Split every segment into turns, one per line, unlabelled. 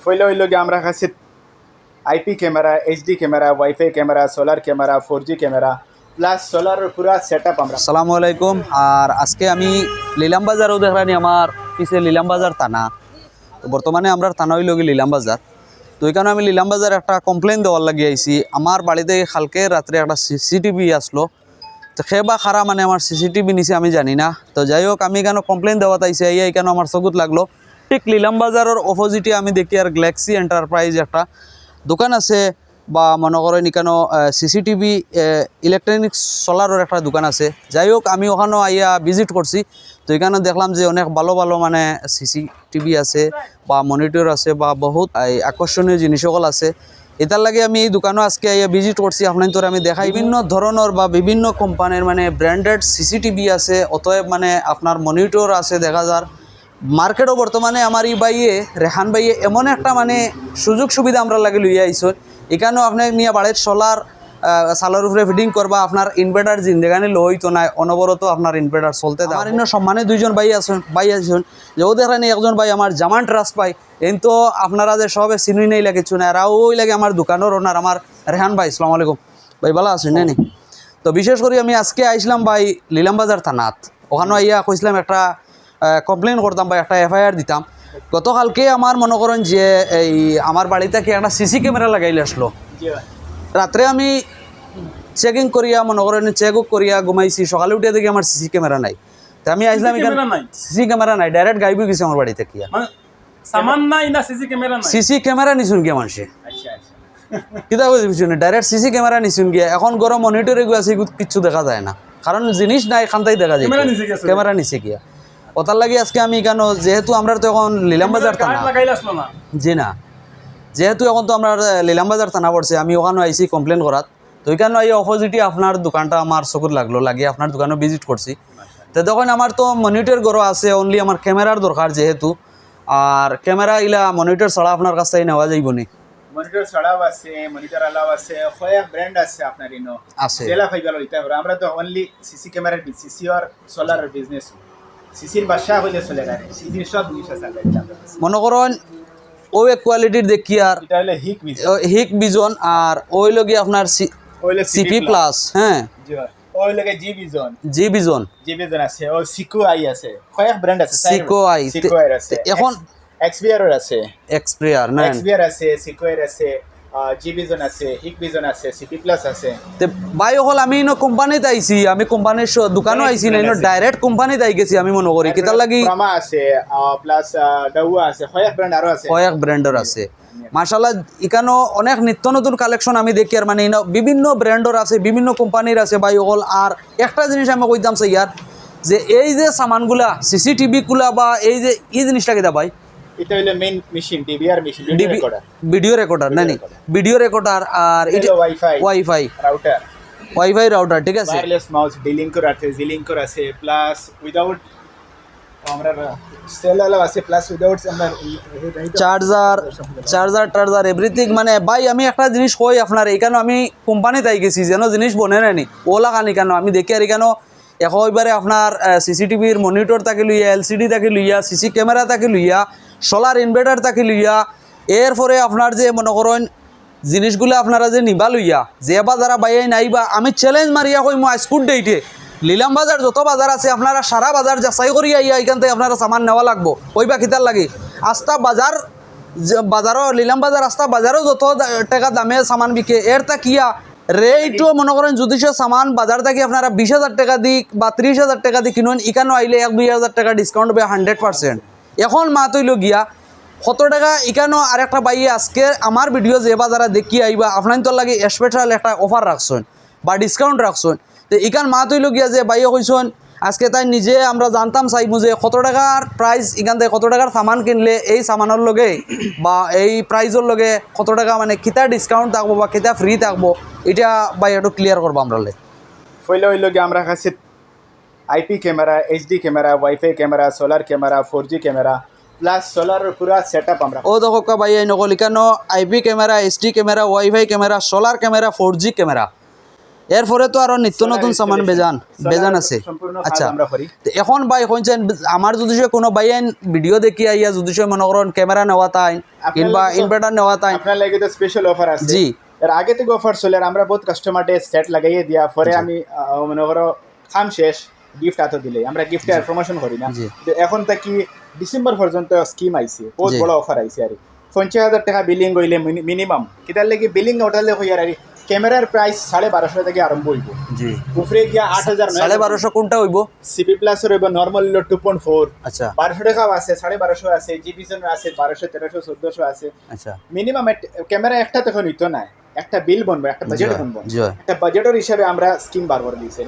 পয়লা হইল গিয়ে আমরা কাছে IP camera, HD camera, wifi camera, solar camera, 4G camera plus সোলারের পুরা সেটআপ আমরা।
আসসালামু আলাইকুম। আর আজকে আমি লিলাম বাজারও দেখলানি, আমার পিছে লিলাম বাজার থানা। তো বর্তমানে আমরা থানা হইল গিয়ে লিলাম বাজার। তো এখানে আমি লিলাম বাজার একটা কমপ্লেন দেওয়ার লাগিয়ে আইছি। আমার বাড়িতে কালকে রাত্রে একটা সিসিটিভি আসলো। তো সে বা খারা মানে আমার সিসিটিভি নিছে আমি জানি না। তো যাই হোক, আমি এখানে কমপ্লেন দেওয়াত আইসি, এখানে আমার চকুত লাগলো। ঠিক লিলাম বাজারের অপোজিটে আমি দেখি আর গ্যালাক্সি এন্টারপ্রাইজ একটা দোকান আছে, বা মনে করেন এখানে সিসিটিভি ইলেকট্রনিক্স সোলারের একটা দোকান আছে। যাই হোক, আমি ওখানেও আইয়া ভিজিট করছি। তো এখানে দেখলাম যে অনেক ভালো ভালো মানে সিসিটিভি আছে বা মনিটর আছে বা বহুত আকর্ষণীয় জিনিস সকল আছে। এটার লাগে আমি এই দোকানও আজকে আইয়া ভিজিট করছি। আপনার তোর আমি দেখাই বিভিন্ন ধরনের বা বিভিন্ন কোম্পানির মানে ব্র্যান্ডেড সিসিটিভি আছে। অতএব মানে আপনার মনিটর আছে দেখা যার মার্কেটও বর্তমানে আমার এই বাইয়ে রেহান বাইয়ে এমন একটা মানে সুযোগ সুবিধা আমরা লাগে লইয়া আইসন। এখানেও আপনার নিয়ে বাড়ির সোলার সালের উপরে ফিডিং করবা, আপনার ইনভার্টার জিন্দেগানি লই তো নাই, অনবরত আপনার ইনভার্টার চলতে দেয়। আমার ইন্য সম্মানে দুইজন ভাই আছেন যে ও দেখানি একজন ভাই আমার জামান ট্রাস্ট পাই। কিন্তু আপনারা যে সবে চিনুই নেই লাগে চুনে আর ওই লাগে আমার দোকানের ওনার আমার রেহান ভাই। আসসালামু আলাইকুম ভাই, ভালো আছেন নি? তো বিশেষ করে আমি আজকে আইসলাম ভাই লিলাম বাজার থানাত। ওখানে আইয়া কইসলাম একটা কমপ্লেন করতাম বা একটা এফআইআর দিতাম। গতকালকে আমার মনে করেন যে এই আমার বাড়িতে কি একটা সিসি ক্যামেরা লাগাইলে আসলো। রাত্রে আমি চেকিং করিয়া মনে করেন চেক করিয়া ঘুমাইছি, সকালে উঠে দেখি আমার সিসি ক্যামেরা নাই। তো আমি আইসলাম এখানে সিসি ক্যামেরা নাই, ডাইরেক্ট গাইবই গেছে আমার বাড়িতে কি সিসি ক্যামেরা নিছুন গিয়া মানুষে কিতা বুঝছি ডাইরেক্ট সিসি ক্যামেরা নিছুন গিয়া। এখন গরম মনিটরে গিয়ে আছে কিচ্ছু দেখা যায় না, কারণ জিনিস নাই খান্তাই দেখা যায় ক্যামেরা নিচে গিয়া। ওটার লাগে আজকে আমি কেন যেহেতু আমরা তো এখন লিলাম বাজার থানা, জি না, যেহেতু এখন তো আমরা লিলাম বাজার থানা পড়ছে, আমি ওখানে আইসি কমপ্লেন করাত। তো ওইখানে এই অপোজিটে আপনার দোকানটা আমার চকুত লাগলো, লাগিয়ে আপনার দোকানে ভিজিট করছি। তো তখন আমার তো মনিটর গড়ো আছে, অনলি আমার ক্যামেরার দরকার যেহেতু। আর ক্যামেরা ইলা মনিটর ছাড়া আপনার কাছ থেকে নেওয়া যাইব নি?
মনিটর ছাড়াও আছে, মনিটর আলাও আছে, কয়েক ব্র্যান্ড আছে আপনার ইনো আছে। জেলা ফাইবার লইতে পারো। আমরা তো অনলি সিসি ক্যামেরার সিসি আর সোলারের বিজনেস। সিসির বাসা হইলে চলে না, সিসির সব জিনিস আছে।
মনে করেন ও এক কোয়ালিটির দেখি আর
এটা হলো
হিক বিজন আর ওই লগে আপনার সিপি প্লাস। হ্যাঁ,
ওই লগে জি বিজন আছে, ও সিকো আই আছে, কয়েক ব্র্যান্ড আছে। সিকো আই আছে, এখন এক্সপিআর আছে, এক্সপিআর আছে, সিকো আছে, জি বিজন আছে, হিক বিজন আছে, সিপি প্লাস আছে।
তে ভাই হল আমি ইনো কোম্পানিতে আইছি, আমি কোম্পানির দোকানও আইছি না, ইনো ডাইরেক্ট কোম্পানিতে আই গেছি। আমি মনে করি কিতার লাগি
ব্রাহ্মা আছে প্লাস ডাউয়া আছে, কয়েক ব্র্যান্ড আরো আছে,
কয়েক ব্র্যান্ডের আছে। মাশাআল্লাহ এখানেও অনেক নিত্য নতুন কালেকশন আমি দেখি। আর মানে বিভিন্ন ব্র্যান্ডের আছে, বিভিন্ন কোম্পানির আছে ভাই হল। আর একটা জিনিস আমি কইতাম ইয়ার যে এই যে সামানগুলা সিসিটিভি গুলা বা এই যে এই জিনিসটা কিতা ভাই,
এটা হলো main machine, DVR machine,
video recorder না নি, ভিডিও রেকর্ডার। আর এটা ওয়াইফাই রাউটার, ঠিক আছে।
ওয়্যারলেস মাউস, ডিলিংকর আছে, জিলিংকর আছে, প্লাস উইদাউট আমরা সেলালা আছে, প্লাস উইদাউট আমরা চার্জার এভরিথিং। মানে ভাই আমি একটা জিনিস কই আপনার, এখানে আমি কোম্পানিতে আই গেছি যেন জিনিস বনে নানি ওলা কানি কেন আমি দেখি। আর এখানে একেবারে আপনার সিসিটিভির মনিটর তাকে লইয়া, এলসিডি তাকে লইয়া, সিসি ক্যামেরা তাকে লইয়া, সোলার ইনভার্টার তাকে লইয়া, এরপরে আপনার যে মনে করেন জিনিসগুলো আপনারা যে নিবা লইয়া যে বা যারা বাইয়াই নাইবা, আমি চ্যালেঞ্জ মারিয়া কই মই স্কুট ডেইটে লিলাম বাজার যত বাজার আছে আপনারা সারা বাজার যাচাই করিয়া ইয়া এখান থেকে আপনারা সামান নেওয়া লাগবো। কইবা কিতার লাগে আস্তা বাজারও লিলাম বাজার আস্তা বাজারও যত টাকা দামে সামান বিকে এর তা কিয়া রেটও মনে করেন যদি সে সামান বাজার থেকে আপনারা 20,000 টাকা দিক বা 30,000 টাকা দিয়ে কিনুন, এখানেও আইলে 1-2,000 টাকা ডিসকাউন্ট হবে 100%। এখন মা তৈল গিয়া 100 টাকা এখানেও আরেকটা বাইয়ে আজকে আমার ভিডিও যে বা যারা দেখি আইবা আপনার তো লাগে স্পেশাল একটা অফার রাখছেন বা ডিসকাউন্ট রাখছেন। তো এখান মা তৈল গিয়া যে বাইয়ে কইছেন আজকে তাই নিজে আমরা জানতাম চাইবো যে কত টাকার প্রাইস এখান থেকে কত টাকার সামান কিনলে এই সামানের লগে বা এই প্রাইজের লগে কত টাকা মানে কিতা ডিসকাউন্ট থাকবো বা কিতা ফ্রি থাকবো, এটা ভাই একটু ক্লিয়ার করবো আমরা। পয়লা হইল গিয়ে আমরা কাছে IP camera, HD camera, wifi camera, solar camera, 4G camera plus সোলারের পুরা সেটআপ আমরা।
ও দেখো ভাই নকল এখানে IP camera, HD camera, wifi camera, solar camera, 4G camera
এরপরে তো আরো নিত্য নতুন সামান বেজান আছে আচ্ছা তো এখন ভাই কইছেন আমার যদি সে কোনো বাইন ভিডিও দেখি আইয়া যদি সে মনে করেন ক্যামেরা নেওয়া তাই কিংবা ইনভার্টার নেওয়া তাই
আপনার লাগে তো স্পেশাল অফার আছে
জি
এর আগে থেকে অফার চলে আর আমরা বহুত কাস্টমার ডে সেট লাগাইয়ে দিয়া পরে আমি মনে করো খাম শেষ গিফট আতো দিলে আমরা গিফট আর প্রমোশন করি না
জি।
তো এখন থেকে ডিসেম্বর পর্যন্ত স্কিম আইছে বহুত
জি।
বড় অফার আইছে আর 50,000 টাকা বিলিং হইলে মিনিমাম কিতার লাগি বিলিং ওটালে হইয়ার আর ক্যামেরার প্রাইস 1250 থেকে আরম্ভ হইব
জি
উপরে গিয়া 8,000
1250 কোনটা হইব
সিপি প্লাস হইব নরমাল 2.4
আচ্ছা
1200 টাকাও আছে 1250 আছে জিবি জন আছে 1200 1300 1400 আছে
আচ্ছা
মিনিমাম ক্যামেরা একটা তখন হইতো না একটা বিল বনবো একটা বাজেট বনবো
জি
একটা বাজেটের হিসাবে আমরা স্কিম বার করে দিয়েছি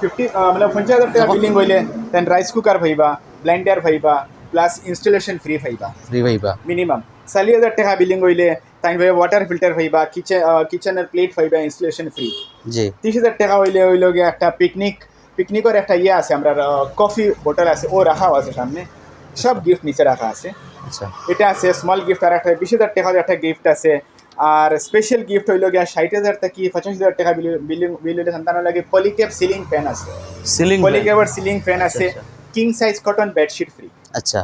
50 মানে 50,000 টাকা বিলিং হইলে দেন রাইস কুকার ভাইবা ব্লেন্ডার ভাইবা প্লাস ইনস্টলেশন ফ্রি ভাইবা
ফ্রি ভাইবা
মিনিমাম 40,000 টাকা বিলিং হইলে তাই ভাইবা ওয়াটার ফিল্টার ভাইবা কিচেনের প্লেট ভাইবা ইনস্টলেশন ফ্রি
জি
30,000 টাকা হইলে হইল গিয়ে একটা পিকনিকের একটা ইয়ে আছে আমরা কফি বোতল আছে ও রাখাও আছে সামনে সব গিফট নিচে রাখা আছে
আচ্ছা
এটা আছে স্মল গিফট আর একটা 20,000 টাকার একটা গিফট আছে আর স্পেশাল গিফট হইল গিয়া 60,000 টাকা কি 50,000 টাকা বিল হইলে সন্তান লাগে পলিক্যাপ সিলিং ফ্যান আছে
সিলিং
পলিক্যাপের সিলিং ফ্যান আছে king size cotton bedsheet free
আচ্ছা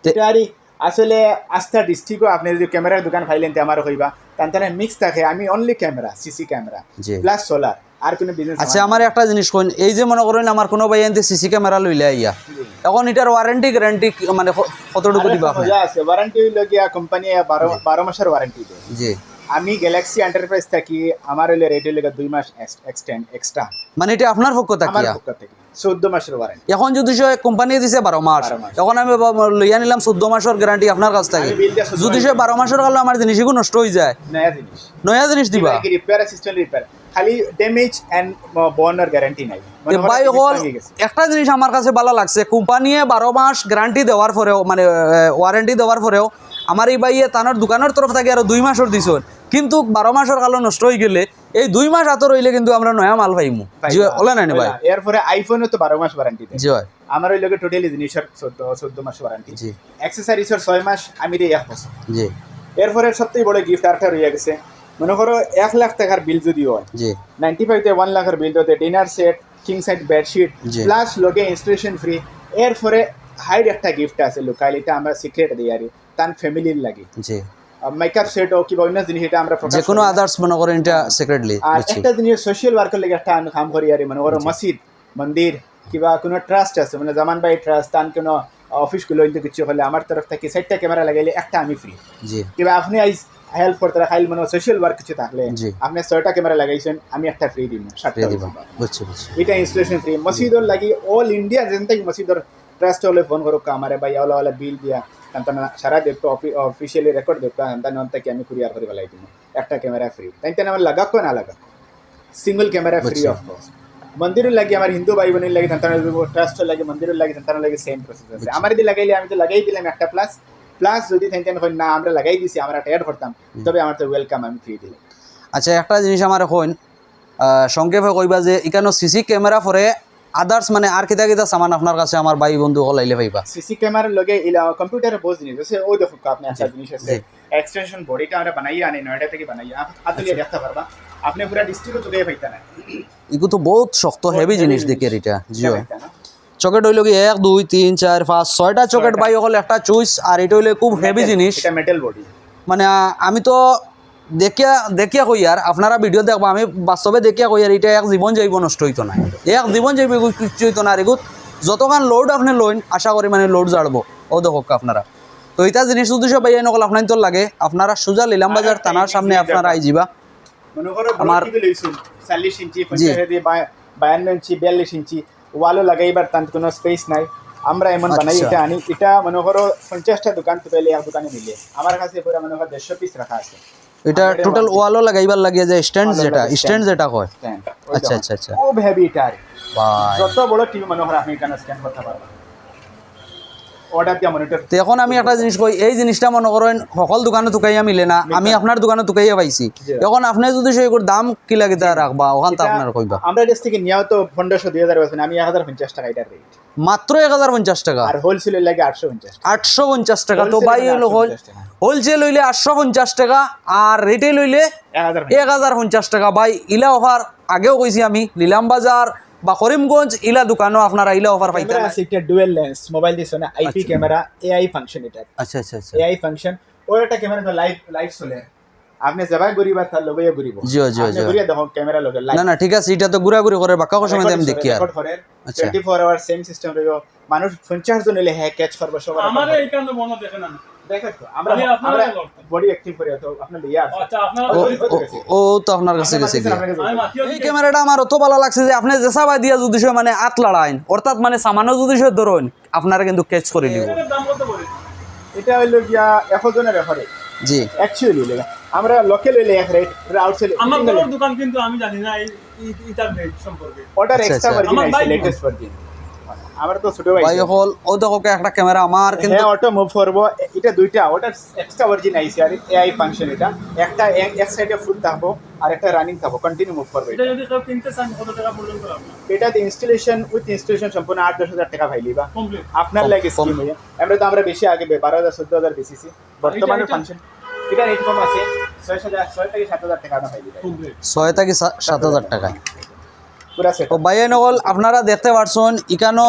এটারই আসলে আস্থা ডিস্ট্রিক্টও আপনি যদি ক্যামেরার দোকান ফাইলেন তে আমার হইবা তার মিক্স থাকে আমি অনলি ক্যামেরা সিসি ক্যামেরা
জি
প্লাস সোলার আর কোনো বিজনেস
আচ্ছা আমার একটা জিনিস কইন এই যে মনে করেন আমার কোনো ভাই আনতে সিসি ক্যামেরা লইলে আইয়া এখন এটার ওয়ারেন্টি গ্যারান্টি মানে কতটুকু দিবা আপনি
মজা আছে ওয়ারেন্টি হইল গিয়া কোম্পানি 12 মাসের ওয়ারেন্টি দেয়
জি
আমি গ্যালাক্সি এন্টারপ্রাইজ থাকি আমার হইলে রেট হইলে 2 মাস এক্সটেন্ড এক্সট্রা
মানে এটা আপনার পক্ষ
আমার
থাকিয়া
পক্ষ থেকে 14 মাসের ওয়ারেন্টি
এখন যদি সে কোম্পানি দিছে 12 মাস
12 মাস।
এখন আমি লইয়া নিলাম 14 মাসের গ্যারান্টি আপনার কাছ থেকে
আমি bill দিয়া 14
যদি সে 12 মাসের কালে আমার জিনিসগুলো নষ্ট হয়ে যায়
নয়া জিনিস
নয়া জিনিস দিবা
রিপেয়ার অ্যাসিস্ট্যান্ট রিপেয়ার খালি ড্যামেজ এন্ড বর্নার গ্যারান্টি নাই
যে ভাই হল একটা জিনিস আমার কাছে ভালো লাগছে কোম্পানি 12 মাস গ্যারান্টি দেওয়ার পরেও মানে ওয়ারেন্টি দেওয়ার পরেও আমার এই ভাইয়ে তানোর দোকানের তরফ থেকে আরো 2 মাসের দিছন কিন্তু 12 মাসের কালো নষ্ট হয়ে গেলে এই 2 মাস হাতে রইলে কিন্তু আমরা নয়া মাল পাইমু জি ওলা নাই ভাই
এরপরে আইফোনও তো 12 মাস ওয়ারেন্টি দেয়
জি ভাই
আমার ওই লগে টোটালি জিনিসের 14 মাস ওয়ারেন্টি
জি
অ্যাকসেসরিজের 6 মাস আমি দেই 1 বছর
জি
এরপরে সবথেকে বড় গিফট আরটা রয়ে গেছে মনে করো 1 লাখ টাকার বিল যদি হয়
জি
95 তে 1 লাখের বিল দিতে dinner set king size bedsheet
জি।
প্লাস লগে ইনস্টলেশন ফ্রি এরপরে হাইড একটা গিফট আছে লোকাল এটা আমরা সিক্রেট দিই আর তান ফ্যামিলির লাগে
জি
মেকআপ সেট ও কি অন্য জিনিস এটা আমরা প্রকাশ
যে কোনো
করি না।
আদার্স মনে করেন এটা সিক্রেটলি
আর
বুঝছি
একটা জিনিস সোশ্যাল ওয়ার্কের লাগে একটা আমি কাম করি আর মনে করো মসজিদ মন্দির কিবা কোনো ট্রাস্ট আছে মানে জামান ভাই ট্রাস্ট তান কোনো অফিসগুলো ইনতে কিছু হলে আমার তরফ থেকে 6টা ক্যামেরা লাগাইলে একটা আমি ফ্রি
জি
কিবা আপনি আইস হেল্প করতে খাইল মানে সোশ্যাল ওয়ার্ক কিছু থাকলে
জি।
আপনি 6টা ক্যামেরা লাগাইছেন আমি একটা ফ্রি দিন 7টা
দিবা বুঝছি বুঝছি
এটা ইনস্টলেশন ফ্রি মসজিদর লাগি অল ইন্ডিয়া যেনতাই মসজিদর ট্রাস্ট হলে ফোন করো আমারে ভাই ওলা বিল দিয়া তান্তানা সারা দেখতো অফিসিয়ালি রেকর্ড দেখতো তান্তানা অন্তকে আমি কুরিয়ার করে বেলাই দিন একটা ক্যামেরা ফ্রি তাইতেন আমার লাগা কো না লাগা সিঙ্গল ক্যামেরা ফ্রি
বুঝছি।
অফ কোর্স মন্দিরের লাগি আমার হিন্দু ভাই বোনের লাগি তান্তানা ট্রাস্ট লাগে মন্দিরের লাগি তান্তানা লাগে সেম প্রসেস আছে আমার দি লাগাইলে আমি তো লাগাই দিলাম একটা প্লাস প্লাস যদি তাইতেন কই না আমরা লাগাই দিছি আমরা একটা অ্যাড করতাম তবে আমার তো ওয়েলকাম আমি ফ্রি দিলাম
আচ্ছা একটা জিনিস আমার এখন সংক্ষেপে কইবা যে এখানে সিসি ক্যামেরা পরে আদার্স মানে আর কিতা কিতা সামান আপনার কাছে আমার ভাই বন্ধু হল আইলে পাইবা
সিসি ক্যামেরার লগে কম্পিউটারে বহুত জিনিস আছে ওই দেখো আপনি একটা জিনিস আছে
জি।
এক্সটেনশন বডিটা আমরা বানাইয়া আনি নয়ডা থেকে বানাইয়া আতলে দেখতে পারবা আপনি পুরো ডিস্ট্রিক্ট তো পাইতা না
এগুলো তো বহুত শক্ত হেভি জিনিস দেখি আর এটা জি
পাইতা না।
চকেট হইল কি 1 2 3 4 5 6টা চকেট ভাই হল একটা চুইস আর এটা হইলে খুব হেভি জিনিস
এটা মেটাল বডি
মানে আমি তো দেখিয়া কই আর আপনারা ভিডিও দেখবো আমি বাস্তবে দেখিয়া কই আর এটা এক জীবন যাইব নষ্ট হইতো না এক জীবন যাইব কিছু হইতো না আর এগুত যতক্ষণ লোড আপনি লইন আশা করি মানে লোড জাড়বো ও দেখো আপনারা তো এটা জিনিস উদ্দেশ্য পাইয়া নকল আপনার তো লাগে আপনারা সোজা লিলাম বাজার থানার সামনে আপনারা আই যাবা
মনে করো
আমার-
টিভি লইছুন 40 ইঞ্চি
জি।
50 দিয়ে 52 ইঞ্চি 42 ইঞ্চি ওয়ালও লাগাইবার তার কোনো স্পেস নাই আমরা এমন বানাই
আচ্ছা।
এটা আনি এটা মনে করো 50টা দোকান তো পেলে এক দোকানে মিলে আমার কাছে পুরো মনে করো 150 পিস রাখা আছে
এটা
আমাদের
টোটাল
ওয়াল-
ওয়ালও লাগাইবার লাগে যে স্ট্যান্ড
ওয়ালও
যেটা
লাগে,
স্ট্যান্ড যেটা কয়
stand, ওই
আচ্ছা
দেখো।
আচ্ছা আচ্ছা
খুব হেভি এটা আর
ভাই
যত বড় টিভি মনে করো আপনি এখানে স্ক্যান করতে পারবেন অর্ডার দিয়া মনিটর
তো এখন আমি একটা জিনিস কই এই জিনিসটা মনে করেন সকল দোকানে তুকাইয়া মিলে না আমি আপনার দোকানে তুকাইয়া পাইছি
জি।
এখন আপনি যদি সেইগুলোর দাম কি লাগে তা রাখবা ওখান তো
এটা
আপনার কইবা
আমরা দেশ থেকে নিয়েও তো 1500 2000 বেছেন আমি 1050 টাকা এটার রেট
মাত্র 1050 টাকা
আর হোলসেলের লাগে 850
850 টাকা তো
Wholesale
ভাই
হইলে
হলো
850 টাকা।
হোলসেল হইলে 850 টাকা আর রিটেল হইলে
1000
1050 টাকা ভাই ইলা অফার আগেও কইছি আমি লীলাম বাজার বা করিমগঞ্জ ইলা দোকানও আপনারা ইলা অফার পাইতেন
ক্যামেরা আছে একটা ডুয়াল লেন্স মোবাইল দিছ না আইপি ক্যামেরা এআই ফাংশন এটা
আচ্ছা আচ্ছা আচ্ছা
এআই ফাংশন ওর একটা ক্যামেরা তো লাইভ লাইভ চলে আপনি যাবাই গরিবা তার লগে গরিব
জি জি জি
গরিয়া দেখো ক্যামেরা লগে লাইভ
না না ঠিক আছে এটা তো ঘুরাঘুরি করে বাক্কা সময় আমি দেখি আর
রেকর্ড করে
আচ্ছা
24 আওয়ার সেম সিস্টেম রইও মানুষ 50 জন এলে হ্যাঁ ক্যাচ করবে সবার
আমারে এইখানে মনে দেখে না
দেখো তো আমরা
খালি আপনারা
আমরা
করতে।
বডি অ্যাক্টিভ করে তো আপনার লিয়া আছে
আচ্ছা আপনারা
ও তো আপনার কাছে গেছে কি
আমি মাতিও
এই ক্যামেরাটা আমার অত ভালো লাগছে যে আপনি যে সাবা দিয়া যদি সে মানে আত লড়াইন অর্থাৎ মানে সামান্য যদি সে ধরুন আপনারা কিন্তু ক্যাচ করে নিব
এর দাম কত করে
এটা হইলো গিয়া 100 জনের রেফারে
জি
অ্যাকচুয়ালি লেগা আমরা লোকাল হইলে এক রেট আউটসাইড
আমার বড় দোকান কিন্তু আমি জানি না এই ইটার রেট সম্পর্কে
ওটার
আচ্ছা,
এক্সট্রা
আচ্ছা।
ভার্জিন
আমার
আছে
বাইক
লেটেস্ট ভার্জিন আমার তো ছোট ভাই
ভাই হল ও দেখো একটা ক্যামেরা আমার কিন্তু
হ্যাঁ অটো মুভ করবো এটা দুইটা ওটার এক্সট্রা ভার্জিন আইছে আর এআই ফাংশন এটা একটা এক সাইডে ফুল থাকবো আর একটা রানিং থাকবো কন্টিনিউ মুভ করবে
এটা যদি কেউ কিনতে চান কত টাকা পর্যন্ত লাগবে
এটাতে ইনস্টলেশন উইথ ইনস্টলেশন সম্পূর্ণ 8-10 হাজার টাকা ভাইলিবা
কমপ্লিট
আপনার লাগে স্কিম হয়ে আমরা বেশি আগে 12,000-14,000 বেশিছি বর্তমানে
এটা-
ফাংশন এটা রেট কম আছে 6,000 থেকে 7,000 টাকা না ভাইলিবা
কমপ্লিট
6 থেকে 7,000 টাকা
পুরা সেট
তো বাইয়ে নগল আপনারা দেখতে পারছেন ইকানো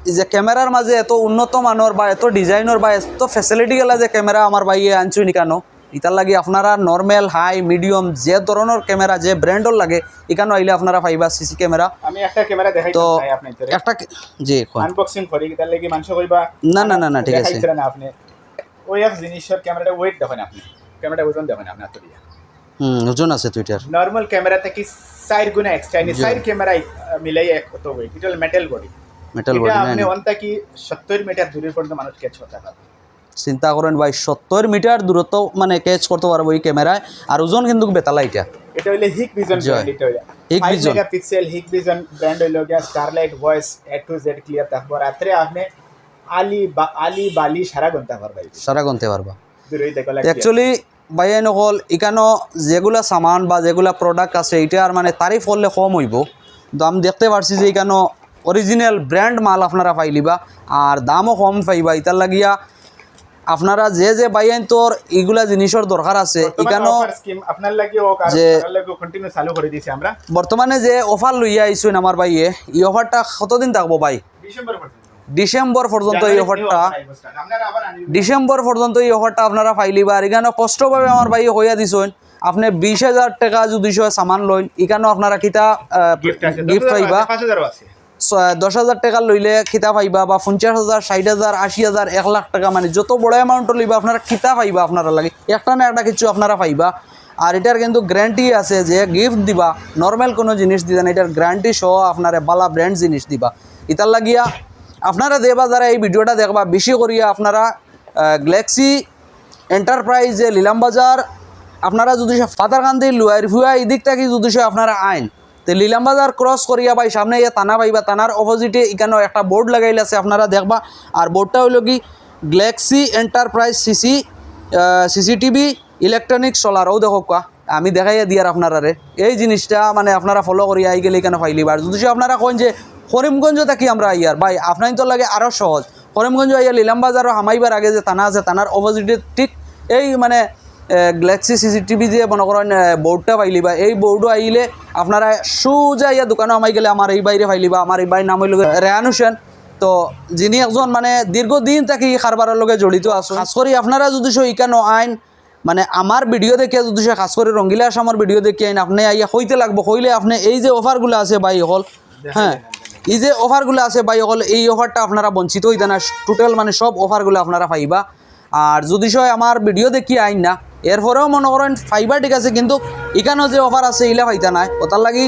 এই যে ক্যামেরার মাঝে এত উন্নত মানের বা এত ডিজাইনের বা এত ফ্যাসিলিটি গেলা যে ক্যামেরা আমার বাইয়ে আনছুন ইকানো ইতার লাগে আপনারা নর্মাল হাই মিডিয়াম যে ধরনের ক্যামেরা যে ব্র্যান্ডর লাগে ইকানো আইলে আপনারা পাইবা সিসি ক্যামেরা
আমি একটা ক্যামেরা দেখাই
তো
চাই আপনাদের
একটা জি কোন
আনবক্সিং করি তার লাগি মানুষ কইবা
না, না, না, না, ঠিক আছে।
দেখাইছিলেন না আপনি ওই এক জিনিসের ক্যামেরাটা ওয়েট দেখেন আপনি ক্যামেরাটা ওজন দেখেন আপনি এত দিয়া
ওজন আছে টুইটার
নরমাল ক্যামেরা থেকে 4 গুণা এক্সট্রা নি 4 ক্যামেরা মিলাই এক কত ওয়েট এটা মেটাল বডি
মেটাল
এটা
বডি
আপনি
না
অন্তা কি 70 মিটার দূরে পর্যন্ত মানুষ ক্যাচ করতে পারবে
চিন্তা করেন ভাই 70 মিটার দূরত্ব মানে ক্যাচ করতে পারবো এই ক্যামেরায় আর ওজন কিন্তু বেতালা এটা
এটা হইলে হিক ভিজন
জয়।
ব্র্যান্ড এটা হইলা
হিক
5
ভিজন।
মেগাপিক্সেল হিক ভিজন ব্র্যান্ড হইলো গিয়া starlight voice A to Z clear থাকবো রাত্রে আপনি আলি বালি সারা ঘন্টা পারবে
সারা গুনতে পারবা
দূরে দেখো
অ্যাকচুয়ালি বাইয়ে নকল ইকানো যেগুলা সামান বা যেগুলা প্রোডাক্ট আছে এটা আর মানে তারিফ করলে কম হইব তো আমি দেখতে পারছি যে ইকানো অরিজিনাল ব্র্যান্ড মাল আপনারা পাইলিবা আর দামও কম পাইবা ইতার লাগিয়া আপনারা যে বাইয়েন তোর এগুলা জিনিসের দরকার আছে ইকানো
স্কিম আপনার লাগি ও কার
যে-
আপনার লাগি কন্টিনিউ চালু করে দিয়েছি আমরা
বর্তমানে যে অফার লইয়া আইসুন আমার বাইয়ে এই অফারটা কতদিন থাকবো ভাই
ডিসেম্বর পর্যন্ত
ডিসেম্বর পর্যন্ত এই অফারটা
আপনারা আবার আনি
ডিসেম্বর পর্যন্ত এই অফারটা আপনারা পাইলিবা আর এখানে কষ্টভাবে আমার ভাই হইয়া দিছেন আপনি 20,000 টাকা যদি সামান লইন এখানেও আপনারা কিতা
গিফট আছে
গিফট পাইবা
5,000 আছে
10,000 টাকা লইলে খিতা পাইবা বা 50,000 60,000 80,000 1 লাখ টাকা মানে যত বড় অ্যামাউন্ট লইবা আপনারা খিতা পাইবা আপনারা লাগে একটা না একটা কিছু আপনারা পাইবা আর এটার কিন্তু গ্যারান্টি আছে যে গিফট দিবা নর্মাল কোনো জিনিস দিবা না এটার গ্যারান্টি সহ আপনারা বালা ব্র্যান্ড জিনিস দিবা ইতার লাগিয়া আপনারা দেবা যারা এই ভিডিওটা দেখবা বেশি করিয়া আপনারা গ্যালাক্সি এন্টারপ্রাইজ যে লীলামবাজার আপনারা যদি ফাতারকান্দি লুয়ার ভুয়া এই দিক থেকে যদি আপনারা আইন তো লীলামবাজার ক্রস করিয়া ভাই সামনে ইয়ে তানা পাইবা তানার অপোজিটে এখানে একটা বোর্ড লাগাইলে আছে আপনারা দেখবা আর বোর্ডটা হইল কি Galaxy Enterprise CCTV electronic solar ও দেখো কা আমি দেখাইয়া দিয়ার আপনারা এই জিনিসটা মানে আপনারা ফলো করিয়া আই গেলে এখানে পাইলিবা আর যদি আপনারা কইন যে করিমগঞ্জ থাকি আমরা আইয়ার ভাই আপনার তো লাগে আরও সহজ করিমগঞ্জ আইয়া লীলামবাজারও হামাইবার আগে যে তানা আছে তানার অপোজিটে ঠিক এই মানে গ্যালাক্সি সিসিটিভি যে মনে করেন বোর্ডটা পাইলিবা এই বোর্ডও আইলে আপনারা সোজা ইয়া দোকানে আমাই গেলে আমার এই বাইরে পাইলিবা আমার এই বাইর নাম হইল রেহান হোসেন তো যিনি একজন মানে দীর্ঘদিন থাকি কারবারের লগে জড়িত আছে খাস করে আপনারা যদি ইকানো আইন মানে আমার ভিডিও দেখে যদি খাস করে রঙ্গিলা আসামের ভিডিও দেখে আইন আপনি আইয়া হইতে লাগবো হইলে আপনি এই যে অফারগুলো আছে বাই হল হ্যাঁ এই যে অফারগুলো আছে বাই হল এই অফারটা আপনারা বঞ্চিত হইতে না টোটাল মানে সব অফারগুলো আপনারা পাইবা আর যদি আমার ভিডিও দেখি আইন না এরপরেও মনে করেন ফাইবার ঠিক আছে কিন্তু এখানেও যে অফার আছে এইলা পাইতা নাই ওটার লাগি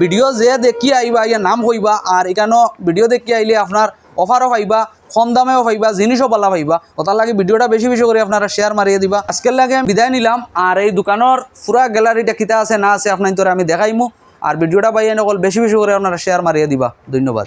ভিডিও যে দেখি আইবা ইয়া নাম হইবা আর এখানেও ভিডিও দেখি আইলে আপনার অফারও পাইবা কম দামেও পাইবা জিনিসও পালা পাইবা ওটার লাগে ভিডিওটা বেশি বেশি করে আপনারা শেয়ার মারিয়ে দিবা আজকের লাগে আমি বিদায় নিলাম আর এই দোকানের পুরা গ্যালারিটা কিতা আছে না আছে আপনার তোরে আমি দেখাইমু আর ভিডিওটা পাইয়ে নকল বেশি বেশি করে আপনারা শেয়ার মারিয়ে দিবা ধন্যবাদ।